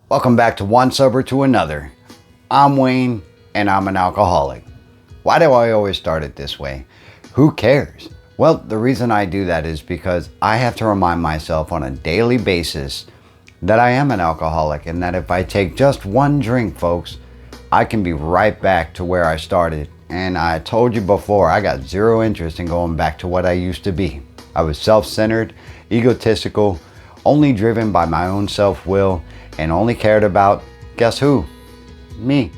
Welcome back to One Sober to Another. I'm Wayne and I'm an alcoholic. Why do I always start it this way? Who cares? Well, the reason I do that is because I have to remind myself on a daily basis that I am an alcoholic and that if I take just one drink, folks, I can be right back to where I started. And I told you before, I got zero interest in going back to what I used to be. I was self-centered, egotistical, only driven by my own self-will, and only cared about, guess who? Me.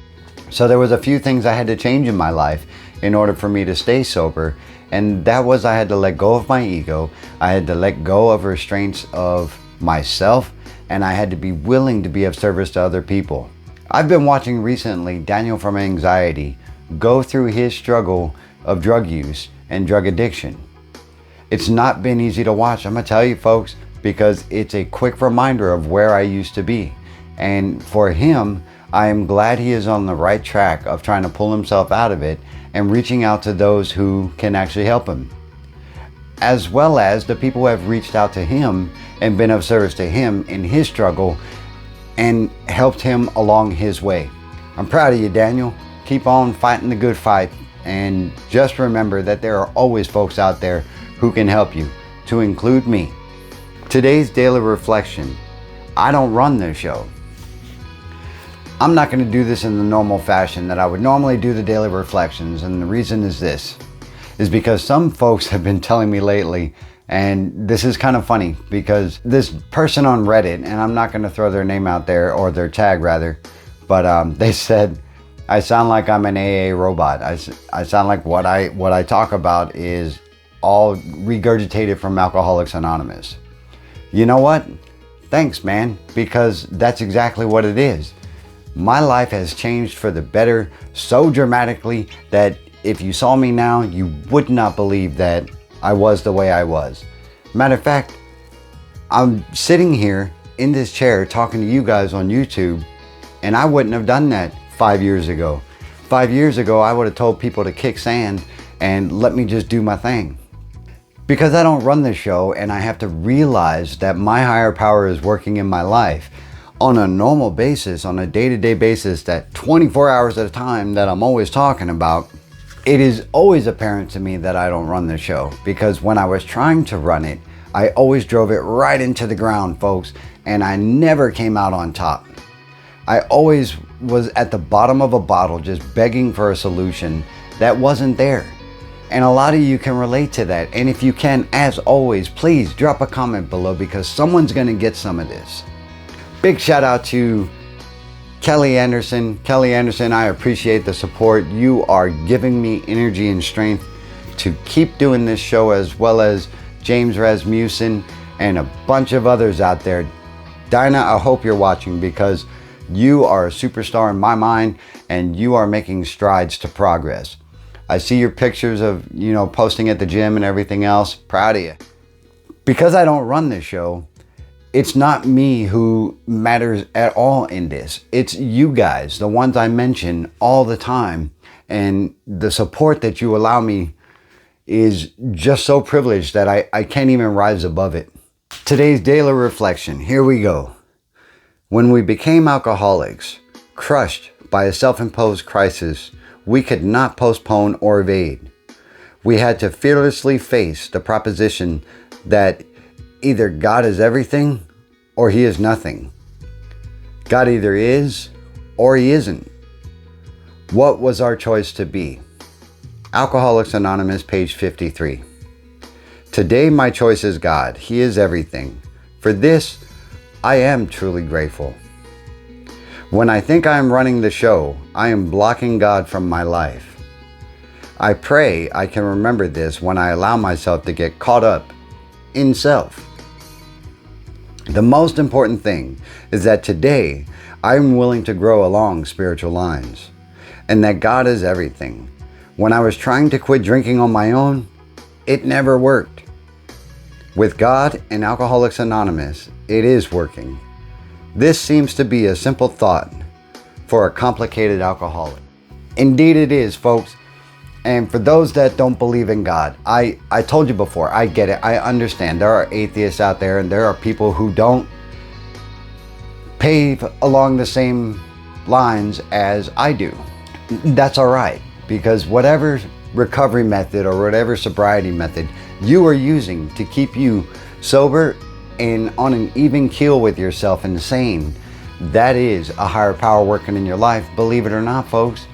So there was a few things I had to change in my life in order for me to stay sober. And that was I had to let go of my ego. I had to let go of restraints of myself. And I had to be willing to be of service to other people. I've been watching recently Daniel from Anxiety go through his struggle of drug use and drug addiction. It's not been easy to watch, I'm gonna tell you folks, because it's a quick reminder of where I used to be. And for him, I am glad he is on the right track of trying to pull himself out of it and reaching out to those who can actually help him. As well as the people who have reached out to him and been of service to him in his struggle and helped him along his way. I'm proud of you, Daniel. Keep on fighting the good fight. And just remember that there are always folks out there who can help you, to include me. Today's daily reflection. I don't run this show. I'm not going to do this in the normal fashion that I would normally do the daily reflections, and the reason is this, is because some folks have been telling me lately, and this is kind of funny, because this person on Reddit, and I'm not going to throw their name out there, or their tag rather, but they said, I sound like I'm an AA robot. I sound like what I talk about is all regurgitated from Alcoholics Anonymous. You know what? Thanks, man, because that's exactly what it is. My life has changed for the better so dramatically that if you saw me now, you would not believe that I was the way I was. Matter of fact, I'm sitting here in this chair talking to you guys on YouTube, and I wouldn't have done that 5 years ago. 5 years ago, I would have told people to kick sand and let me just do my thing. Because I don't run the show and I have to realize that my higher power is working in my life on a normal basis, on a day-to-day basis, that 24 hours at a time that I'm always talking about, it is always apparent to me that I don't run the show. Because when I was trying to run it, I always drove it right into the ground, folks, and I never came out on top. I always was at the bottom of a bottle just begging for a solution that wasn't there. And a lot of you can relate to that. And if you can, as always, please drop a comment below because someone's going to get some of this. Big shout out to Kelly Anderson. Kelly Anderson, I appreciate the support. You are giving me energy and strength to keep doing this show, as well as James Rasmussen and a bunch of others out there. Dinah, I hope you're watching because you are a superstar in my mind and you are making strides to progress. I see your pictures of, posting at the gym and everything else. Proud of you. Because I don't run this show, it's not me who matters at all in this. It's you guys, the ones I mention all the time. And the support that you allow me is just so privileged that I can't even rise above it. Today's daily reflection. Here we go. When we became alcoholics, crushed by a self-imposed crisis, we could not postpone or evade. We had to fearlessly face the proposition that either God is everything or He is nothing. God either is or He isn't. What was our choice to be? Alcoholics Anonymous, page 53. Today my choice is God. He is everything. For this, I am truly grateful. When I think I am running the show, I am blocking God from my life. I pray I can remember this when I allow myself to get caught up in self. The most important thing is that today I am willing to grow along spiritual lines, and that God is everything. When I was trying to quit drinking on my own, it never worked. With God and Alcoholics Anonymous, it is working. This seems to be a simple thought for a complicated alcoholic. Indeed it is, folks. And for those that don't believe in God, I told you before, I get it. I understand there are atheists out there and there are people who don't pave along the same lines as I do. That's all right, because whatever recovery method or whatever sobriety method you are using to keep you sober and on an even keel with yourself and sane, that is a higher power working in your life, believe it or not, folks.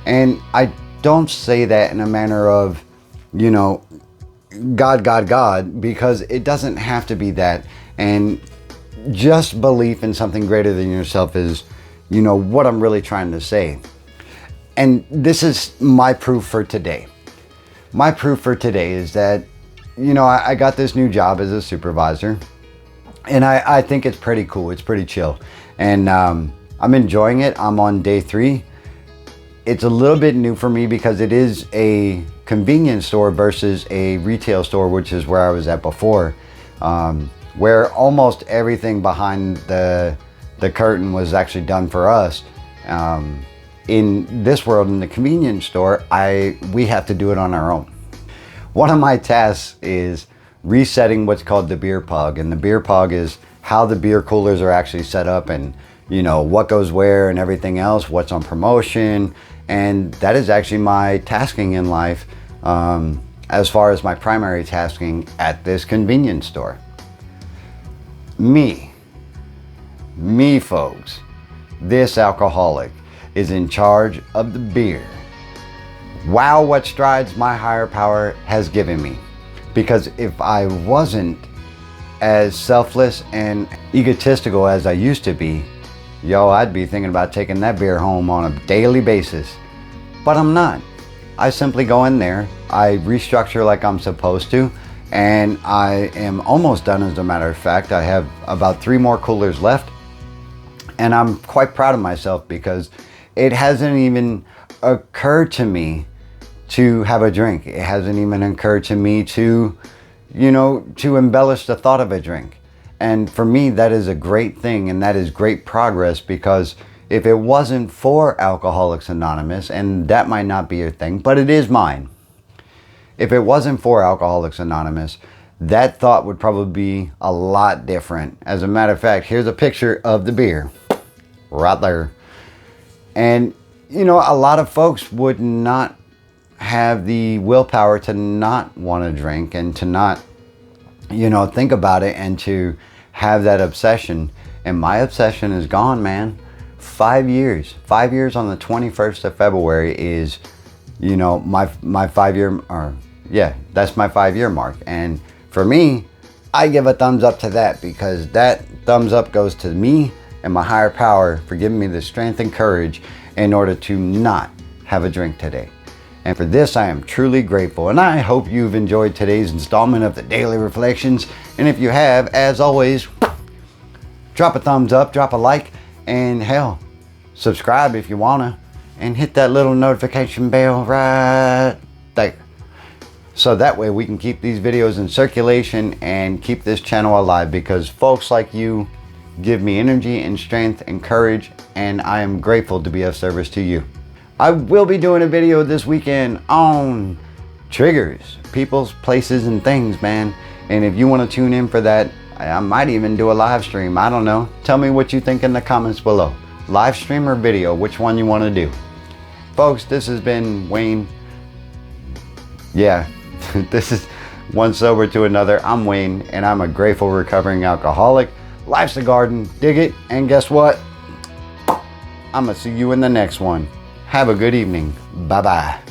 And I don't say that in a manner of, you know, God, because it doesn't have to be that. And just belief in something greater than yourself is, you know, what I'm really trying to say. And this is my proof for today. My proof for today is that, you know, I got this new job as a supervisor, and I think it's pretty cool. It's pretty chill. And I'm enjoying it. I'm on day 3. It's a little bit new for me because it is a convenience store versus a retail store, which is where I was at before, where almost everything behind the curtain was actually done for us. In this world, in the convenience store, we have to do it on our own. One of my tasks is resetting what's called the beer pug, and the beer pug is how the beer coolers are actually set up, and you know what goes where and everything else, what's on promotion. And that is actually my tasking in life, as far as my primary tasking at this convenience store. Me folks, this alcoholic is in charge of the beer. Wow, what strides my higher power has given me. Because if I wasn't as selfless and egotistical as I used to be, I'd be thinking about taking that beer home on a daily basis. But I'm not. I simply go in there, I restructure like I'm supposed to, and I am almost done. As a matter of fact, I have about 3 more coolers left, and I'm quite proud of myself because it hasn't even occurred to me to have a drink. It hasn't even occurred to me to, you know, to embellish the thought of a drink. And for me, that is a great thing, and that is great progress, because if it wasn't for Alcoholics Anonymous, and that might not be your thing, but it is mine. If it wasn't for Alcoholics Anonymous, that thought would probably be a lot different. As a matter of fact, here's a picture of the beer right there. And, you know, a lot of folks would not have the willpower to not want to drink and to not, you know, think about it and to have that obsession. And my obsession is gone, man. 5 years. 5 years on the 21st of February is, you know, my 5 year, or yeah, that's my 5 year mark. And for me, I give a thumbs up to that, because that thumbs up goes to me and my higher power for giving me the strength and courage in order to not have a drink today. And for this, I am truly grateful. And I hope you've enjoyed today's installment of the Daily Reflections. And if you have, as always, drop a thumbs up, drop a like, and hell, subscribe if you wanna, and hit that little notification bell right there. So that way we can keep these videos in circulation and keep this channel alive, because folks like you give me energy and strength and courage, and I am grateful to be of service to you. I will be doing a video this weekend on triggers, people's, places, and things, man. And if you want to tune in for that, I might even do a live stream. I don't know. Tell me what you think in the comments below. Live stream or video, which one you want to do. Folks, this has been Wayne. Yeah, this is one sober to another. I'm Wayne, and I'm a grateful recovering alcoholic. Life's a garden, dig it, and guess what? I'm gonna see you in the next one. Have a good evening. Bye-bye.